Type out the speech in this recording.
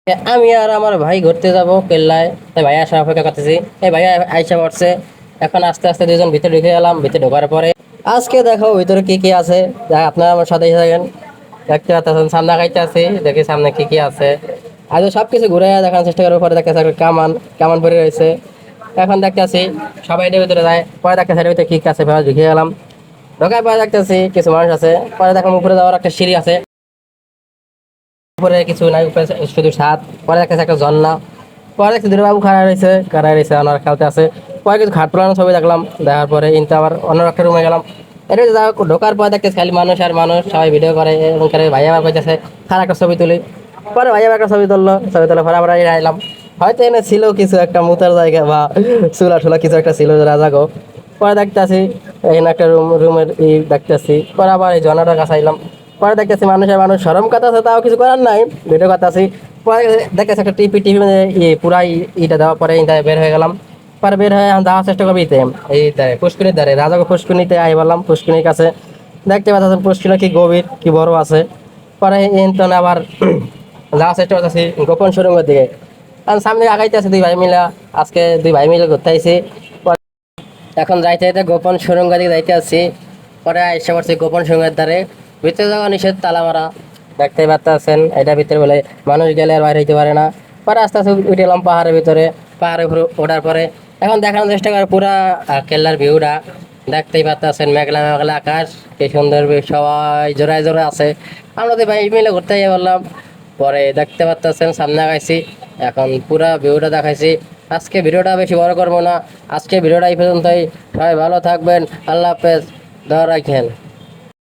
আমি আর আমার ভাই ঘুরতে যাব কেল্লায়। তাই ভাই আসার অপেক্ষা করতেছি। এই ভাই আইসা পড়ছে। এখন আস্তে আস্তে দুজন ভিতরে ঢুকে গেলাম। ভিতরে ঢোকার পরে আজকে দেখো ভিতরে কি কি আছে, যা আপনারা আমার সাথে থাকেন। দেখতে পাচ্ছেন সামনে গাইতে আছে, দেখি সামনে কি কি আছে। আজ সবকিছু ঘুরে দেখানোর চেষ্টা করার পরে দেখতেছে একটা কামান কামান পরে রয়েছে। এখন দেখতেছি সবাই এটার ভিতরে যায়, পরে দেখতেছি এটার ভিতরে কি কি আছে, ভাই ঢুকে গেলাম। ঢোকার পরে দেখতেছি কিছু মানুষ আছে, পরে দেখলাম উপরে যাওয়ার একটা সিঁড়ি আছে। উপরে কিছু নাই, উপরে শুধু ছাদ। পরে দেখতেছে একটা ঝর্ণা। পরে দেখছি দুটো বাবু খাড়া রয়েছে ওনার খেলতে আছে। পরে কিছু খাট পুরানো ছবি দেখলাম, দেখার পরে ইনতে আবার অন্য একটা রুমে গেলাম। এটা যা ঢোকার পর দেখতেছি খালি মানুষ আর মানুষ, সবাই ভিডিও করে এবং করে ভাই আমার কইতেছে খারাপ একটা ছবি তুলি। পরে ভাই আমার একটা ছবি তুললো, ছবি তুলে পরে আমরা আইলাম। হয়তো এনে ছিল কিছু একটা মুতার জায়গা বা চুলা ঠুলা কিছু একটা ছিল রাজাগো। পরে দেখতেছি এখানে একটা রুমের দেখতেছি। পরে আবার এই ঝর্ণাটার কাছে আইলাম। পরে দেখতেছি মানুষের মানুষ সরম কথা আছে, তাও কিছু করার নাই, ভিডিও কথা আছি। পরে দেখতেছি একটা টিপি টিভি মানে পুরা ইটা দেওয়ার পরে বের হয়ে গেলাম। পরে বের হয়ে আমি যাওয়ার চেষ্টা করবি এই ধারে পুষ্কুনির ধারে, রাজাকে পুষ্কুনিতে আই বললাম। পুষ্কুনির কাছে দেখতে পাচ্ছেন পুষ্কুনি কি গভীর কি বড় আছে। পরে ইন্তনে আবার যাওয়ার চেষ্টা করতেছি গোপন সুড়ঙ্গের দিকে। কারণ সামনে আগাইতে আছে দুই ভাই মিলা, আজকে দুই ভাই মিলে ঘুরতে আইছি। এখন যাইতে যাইতে গোপন সুড়ঙ্গের দিকে যাইতে আসছি। পরে এসে পড়ছি গোপন সুড়ঙ্গের ধারে। ভিতরে যাওয়া নিষেধ, তালা মারা। দেখতেই পাচ্ছেন এটা ভিতরে বলে মানুষ গেলে আর বাইরে হইতে পারে না। পরে আস্তে আস্তে উঠে এলাম পাহাড়ের ভিতরে। পাহাড়ের উপরে ওঠার পরে এখন দেখানোর চেষ্টা করে পুরা কেল্লার ভিউটা। দেখতেই পাচ্ছেন মেঘলা মেঘলা আকাশ, কি সুন্দর view, সবাই জোড়ায় জোড়ায় আছে। আমরা তো ভাই মিলে ঘুরতে যাই বললাম। পরে দেখতে পাচ্ছেন সামনে আগাইছি, এখন পুরা ভিউটা দেখাইছি। আজকে ভিডিওটা বেশি বড় করবো না, আজকে ভিডিওটা এই পর্যন্তই। সবাই ভালো থাকবেন, আল্লাহ হাফেজ, দোয়া রাখেন।